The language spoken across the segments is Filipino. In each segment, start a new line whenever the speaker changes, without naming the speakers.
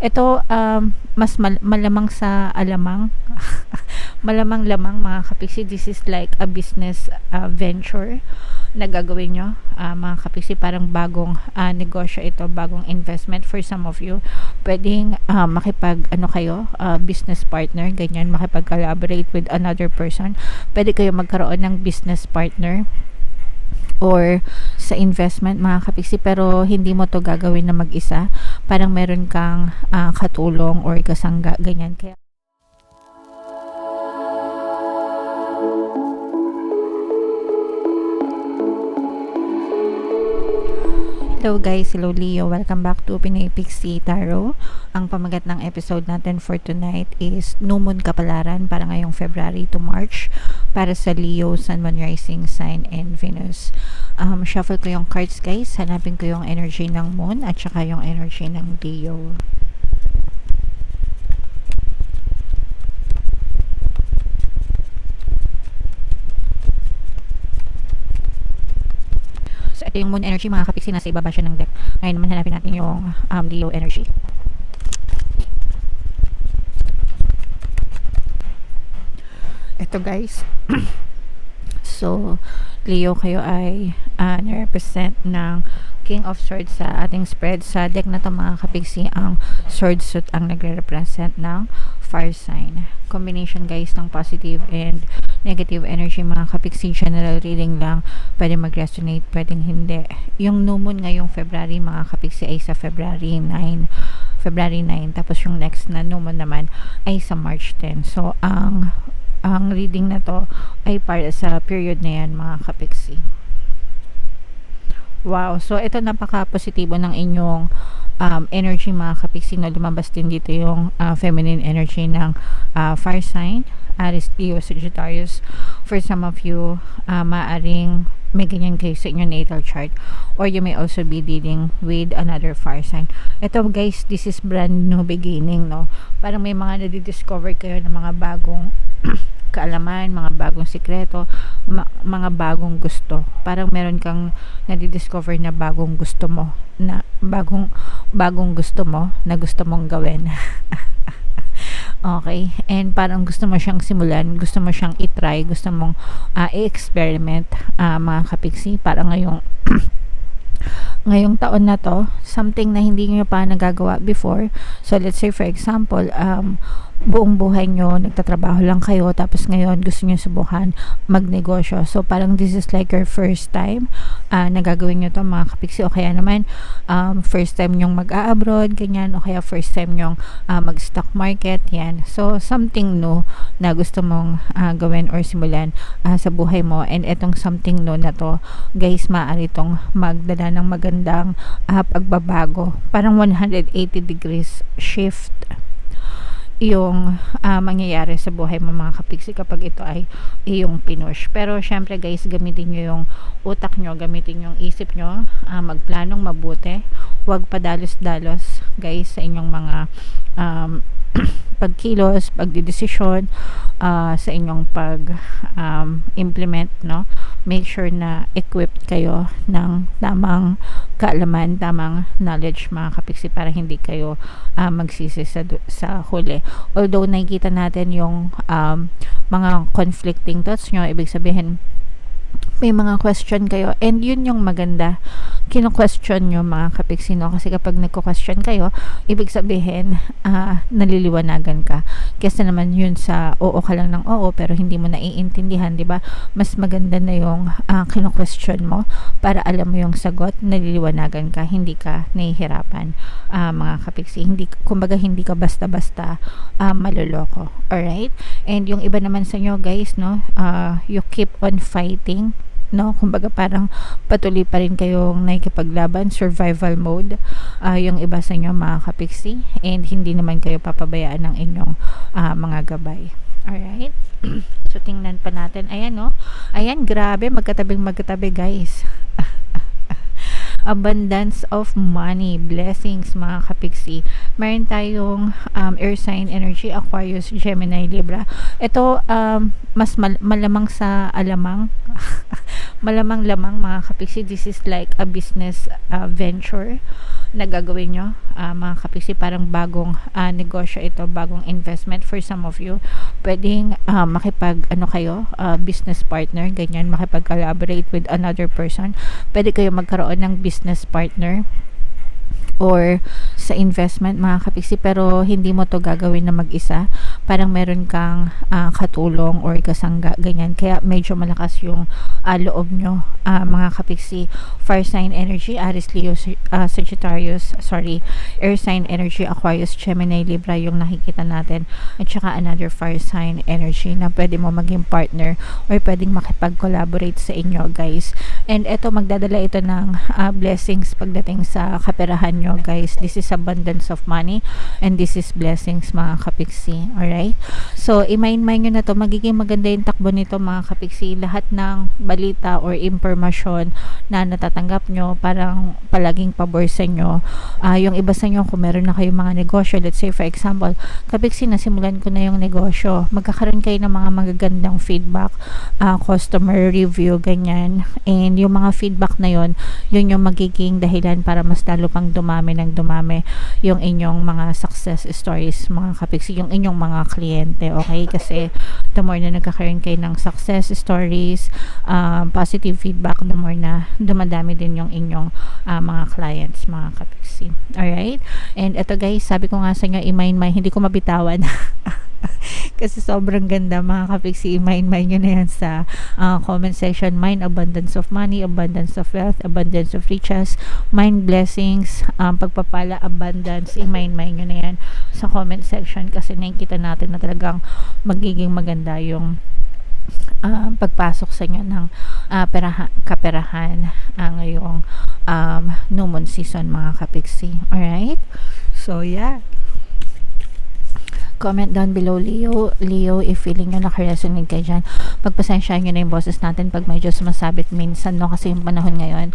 Ito, mas malamang sa alamang. Malamang lamang mga kapiksi. This is like a business venture na gagawin nyo, mga kapiksi. Parang bagong negosyo ito, bagong investment for some of you. Pwedeng business partner, ganyan, makipag-collaborate with another person. Pwede kayo magkaroon ng business partner or sa investment mga kapiksi, pero hindi mo to gagawin na mag-isa. Parang meron kang katulong or kasangga, ganyan. Kaya hello guys, hello Leo, welcome back to Pinoy Pixie Tarot. Ang pamagat ng episode natin for tonight is New Moon Kapalaran para ngayong February to March para sa Leo, Sun, Moon, Rising Sign, and Venus. Shuffle ko yung cards guys, hanapin ko yung energy ng Moon at saka yung energy ng Leo. So, ito yung Moon energy mga kapiksi, nasa ibaba siya ng deck. Ngayon naman hanapin natin yung Leo energy. Ito guys. So, Leo, kayo ay na-represent ng King of Swords sa ating spread. Sa deck na to mga kapiksi, ang sword suit ang nagre-represent ng fire sign. Combination guys ng positive and negative energy mga kapiksi. General reading lang, pwede mag-resonate, pwedeng hindi. Yung new moon ngayong February mga kapiksi ay sa February 9, tapos yung next na new moon naman ay sa March 10. So ang reading na to ay para sa period na yan mga kapiksi. Wow, so ito napaka-positibo ng inyong energy mga kapiksi, no? Lumabas din dito yung feminine energy ng fire sign, Aries, Leo, Sagittarius. For some of you, maaring may ganyan kayo sa inyong natal chart, or you may also be dealing with another fire sign. Ito guys, this is brand new beginning, no? Parang may mga nadidiscover kayo ng mga bagong kaalaman, mga bagong sikreto, mga bagong gusto. Parang meron kang nadidiscover na bagong gusto mo, na bagong gusto mo na gusto mong gawin. Okay, and parang gusto mo siyang simulan, gusto mo siyang i-try, gusto mong i-experiment mga kapiksi para ngayong taon na to, something na hindi nyo pa nagagawa before. So let's say for example, buong buhay nyo nagtatrabaho lang kayo, tapos ngayon gusto nyo subukan magnegosyo. So parang this is like your first time na gagawin nyo to mga kapiksi, o kaya naman first time nyong mag-a-abroad, ganyan, o kaya first time nyong mag-stock market, yan. So something new na gusto mong gawin or simulan sa buhay mo, and etong something new na to guys, maaari tong magdala ng magandang pagbabago. Parang 180 degrees shift yung mangyayari sa buhay mo mga kapiksi kapag ito ay iyong pinush. Pero syempre guys, gamitin nyo yung utak nyo, gamitin yung isip nyo, magplanong mabuti, huwag padalos-dalos guys sa inyong mga pagkilos, pagdidesisyon, sa inyong implement, no? Make sure na equipped kayo ng tamang kaalaman, tamang knowledge mga kapiksi, para hindi kayo magsisi sa huli. Although nakikita natin yung mga conflicting thoughts nyo, ibig sabihin may mga question kayo, and yun yung maganda, kino-question nyo mga kapiksi, no? Kasi kapag nagko-question kayo, ibig sabihin naliliwanagan ka, kasi naman yun sa oo ka lang ng oo pero hindi mo naiintindihan, di ba? Mas maganda na yung kino-question mo para alam mo yung sagot, naliliwanagan ka, hindi ka nahihirapan mga kapiksi, kumbaga hindi ka basta-basta maloloko. Alright? And yung iba naman sa inyo guys, no, you keep on fighting, no? Kumbaga parang patuloy pa rin kayong nakikipaglaban, survival mode, yung iba sa inyo mga kapiksi, and hindi naman kayo papabayaan ng inyong mga gabay. Alright? So tingnan pa natin, ayan, no? Ayan, grabe, magkatabi guys. Abundance of money, blessings mga kapiksi. Meron tayong air sign energy, Aquarius, Gemini, Libra. Ito mas malamang sa alamang. malamang-lamang mga kapiksi, this is like a business venture na gagawin nyo, mga kapiksi. Parang bagong negosyo ito, bagong investment for some of you. Pwedeng makipag kayo, business partner, ganyan, makipag-collaborate with another person. Pwede kayo magkaroon ng business partner or sa investment, mga kapiksi, pero hindi mo to gagawin na mag-isa. Parang meron kang katulong or kasangga, ganyan. Kaya medyo malakas yung loob nyo, mga kapiksi. Fire sign energy, Aries, Leo, Sagittarius, air sign energy, Aquarius, Gemini, Libra yung nakikita natin. At saka another fire sign energy na pwede mo maging partner or pwedeng makipag-collaborate sa inyo, guys. And eto, magdadala ito ng blessings pagdating sa kaperahan nyo, guys. This is abundance of money and this is blessings, mga kapiksi. Alright? So, i-mind nyo na to. Magiging maganda yung takbo nito, mga kapiksi. Lahat ng balita or impormasyon na natatanggap nyo, parang palaging pabor sa nyo. Yung iba sa nyo, kung meron na kayong mga negosyo, let's say for example, kapiksi, nasimulan ko na yung negosyo, magkakaroon kayo ng mga magagandang feedback, customer review, ganyan. And yung mga feedback na yun yung magiging dahilan para mas lalo pang dumami yung inyong mga success stories, mga kapiksi, yung inyong mga kliyente, okay? Kasi the more na nagkakaroon kayo ng success stories, positive feedback, the more na dumadami din yung inyong mga clients, mga kapiksi. Alright? And ito, guys, sabi ko nga sa inyo, hindi ko mabitawan kasi sobrang ganda, mga kapiksi. I-mind nyo na yan sa comment section. Mind abundance of money, abundance of wealth, abundance of riches, mind blessings, pagpapala, abundance. I-mind nyo na yan sa comment section kasi nakikita natin na talagang magiging maganda yung pagpasok sa inyo ng kaperahan ngayong new moon season, mga kapiksi. Alright? So, yeah. Comment down below, Leo, if feeling nyo nakaresonate kayo dyan. Pagpasensyahan nyo na yung boses natin pag medyo sumasabit minsan, no? Kasi yung panahon ngayon,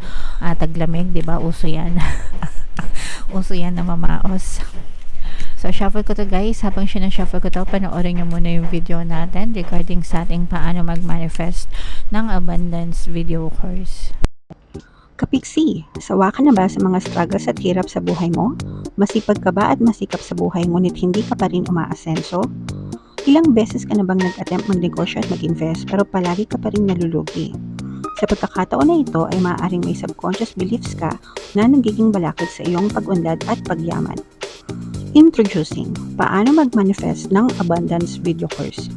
taglamig, diba? Uso yan. Uso yan na mamaos. So, shuffle ko to, guys. Habang sinashuffle ko to, panoorin nyo muna yung video natin regarding sa ating paano mag-manifest ng abundance video course.
Kapiksi, sawa ka na ba sa mga struggles at hirap sa buhay mo? Masipag ka ba at masikap sa buhay ngunit hindi ka pa rin umaasenso? Ilang beses ka na bang nag-attempt magnegosyo at mag-invest pero palagi ka pa rin nalulugi? Sa pagkakataon na ito ay maaaring may subconscious beliefs ka na nagiging balakid sa iyong pag-unlad at pagyaman. Introducing, paano mag-manifest ng abundance video course.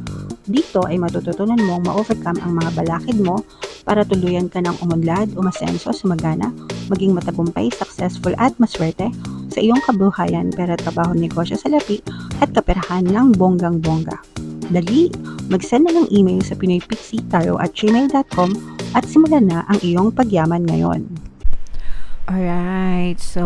Dito ay matututunan mong ma-overcome ang mga balakid mo para tuluyan ka ng umunlad, umasenso, sumagana, maging matagumpay, successful at maswerte sa iyong kabuhayan, pera, trabaho, negosyo, salapi at kaperahan ng bonggang-bongga. Dali, mag-send na ng email sa pinoypixitaro@gmail.com at simulan na ang iyong pagyaman ngayon.
Alright, so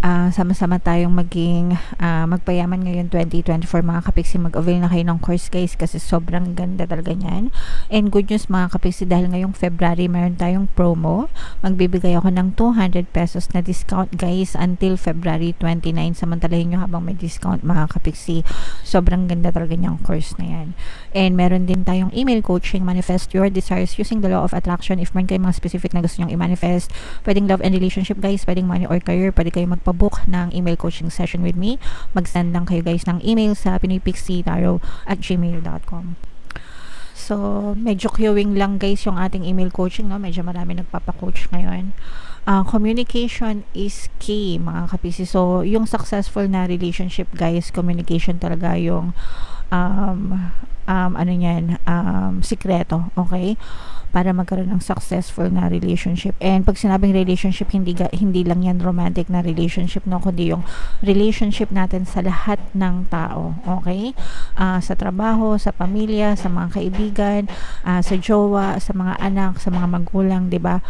sama-sama tayong maging magpayaman ngayon 2024, mga kapiksi. Mag-avail na kayo ng course, guys, kasi sobrang ganda talaga niyan. And good news, mga kapiksi, dahil ngayong February mayroon tayong promo. Magbibigay ako ng 200 pesos na discount, guys, until February 29. Samantalahin nyo habang may discount, mga kapiksi. Sobrang ganda talaga niyang course na yan. And meron din tayong email coaching, manifest your desires using the law of attraction. If meron kayong mga specific na gusto nyong i-manifest, pwedeng love and relationship, guys, pwedeng money or career, pwede kayong magpa-book ng email coaching session with me. Mag-send lang kayo, guys, ng email sa pinoypixitaro@gmail.com. So, medyo queuing lang, guys, yung ating email coaching, no? Medyo marami nagpapa-coach ngayon. Communication is key, mga kapisi. So, yung successful na relationship, guys, communication talaga yung sikreto, okay? Para magkaroon ng successful na relationship. And pag sinabing relationship, hindi lang yan romantic na relationship, no, kundi yung relationship natin sa lahat ng tao, okay? Sa trabaho, sa pamilya, sa mga kaibigan, sa jowa, sa mga anak, sa mga magulang, 'di ba?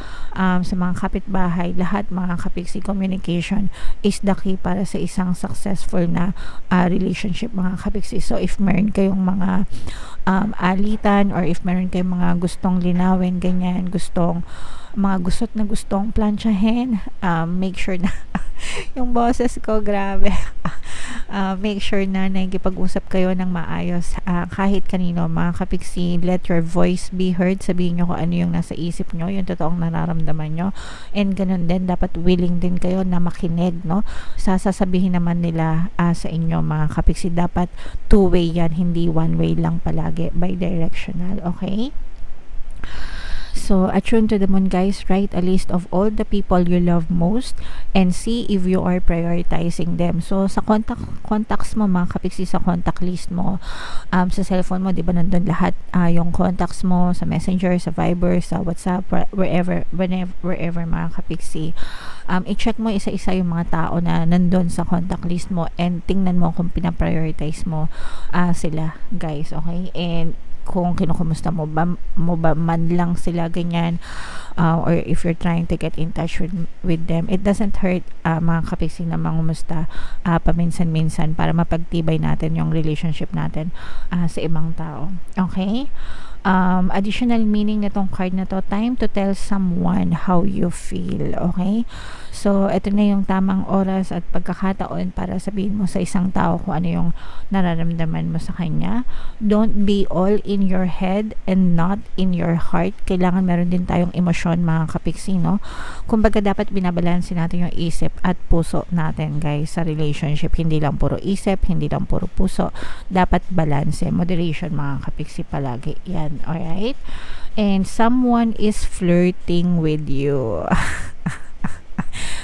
Sa mga kapitbahay, lahat, mga kapiksi. Communication is the key para sa isang successful na relationship, mga kapiksi. So if meron kayong mga alitan, or if meron kayong mga gustong linawin, ganyan, gustong plansyahin, make sure na yung boses ko, grabe, make sure na nakikipag-usap kayo ng maayos kahit kanino, mga kapiksi. Let your voice be heard. Sabihin nyo kung ano yung nasa isip nyo, yung totoong nararamdaman nyo. And ganun din, dapat willing din kayo na makinig, no? Sasabihin naman nila sa inyo, mga kapiksi. Dapat two-way yan, hindi one-way lang palagi, bi-directional, okay? So, attune to the moon, guys. Write a list of all the people you love most and see if you are prioritizing them. So, sa contacts mo, mga kapiksi, sa contact list mo, sa cellphone mo, di ba nandun lahat yung contacts mo sa Messenger, sa Viber, sa WhatsApp, wherever, mga kapiksi. I-check mo isa-isa yung mga tao na nandun sa contact list mo and tingnan mo kung pinaprioritize mo sila, guys, okay? And kung kinukumusta mo ba man lang sila, ganyan, or if you're trying to get in touch with them, it doesn't hurt, mga kapiksi, na mangumusta paminsan-minsan para mapagtibay natin yung relationship natin sa ibang tao, okay? Additional meaning nitong card na to, time to tell someone how you feel, okay? So, ito na yung tamang oras at pagkakataon para sabihin mo sa isang tao kung ano yung nararamdaman mo sa kanya. Don't be all in your head and not in your heart. Kailangan meron din tayong emosyon, mga kapiksi, no? Kumbaga, dapat binabalansin natin yung isip at puso natin, guys, sa relationship. Hindi lang puro isip, hindi lang puro puso. Dapat balanse, moderation, mga kapiksi, palagi. Yan, alright? And someone is flirting with you.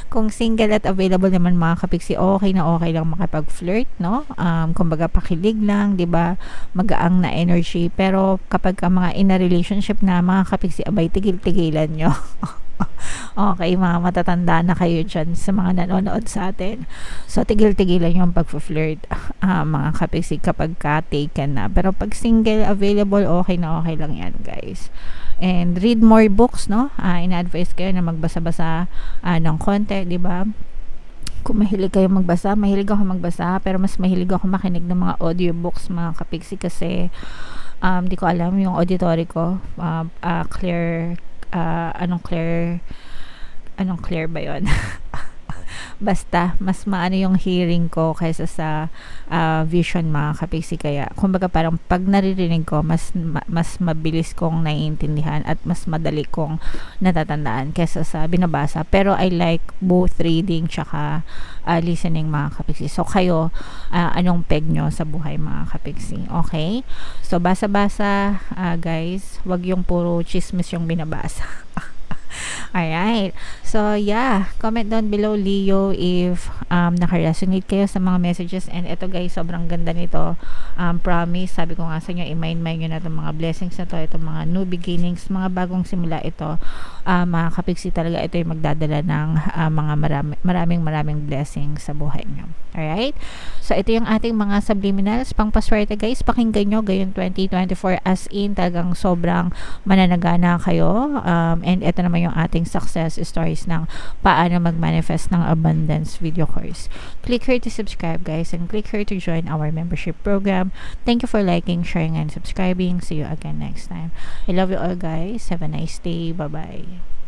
Kung single at available naman, mga kapiksi, okay na okay lang makipag-flirt, no? Kumbaga, pakilig lang, 'di ba? Magaang na energy. Pero kapag mga in a relationship na, mga kapiksi, abay, tigil-tigilan nyo. Okay, mga matatanda na kayo dyan sa mga nanonood sa atin. So, tigil-tigilan yung pag-flirt, mga kapiksi, kapag ka-taken na. Pero pag single, available, okay na okay lang yan, guys. And read more books, no? In-advise kayo na magbasa-basa ng konti, di ba? Kung mahilig kayo magbasa, mahilig ako magbasa, pero mas mahilig ako makinig ng mga audiobooks, mga kapiksi, kasi di ko alam yung auditory ko, anong clear ba yon? Basta mas maano yung hearing ko kaysa sa vision, mga kapiksi. Kaya kumbaga, parang pag naririnig ko, mas mabilis kong naiintindihan at mas madali kong natatandaan kaysa sa binabasa. Pero I like both reading tsaka listening, mga kapiksi. So kayo, anong peg nyo sa buhay, mga kapiksi? Okay? So basa-basa, guys, wag yung puro chismis yung binabasa. Alright. So, yeah. Comment down below, Leo, if naka-resonate kayo sa mga messages. And ito, guys, sobrang ganda nito. Promise, sabi ko nga sa inyo, i-mind nyo na itong mga blessings na to, itong mga new beginnings, mga bagong simula ito. Mga kapiksi, talaga ito yung magdadala ng mga maraming blessings sa buhay nyo. Alright? So, ito yung ating mga subliminals. Pangpaswerte, guys. Pakinggan nyo gayon 2024, as in, talagang sobrang mananagana kayo. And ito naman yung ating success stories ng paano mag-manifest ng abundance video course. Click here to subscribe, guys, and click here to join our membership program. Thank you for liking, sharing, and subscribing. See you again next time. I love you all, guys. Have a nice day. Bye-bye.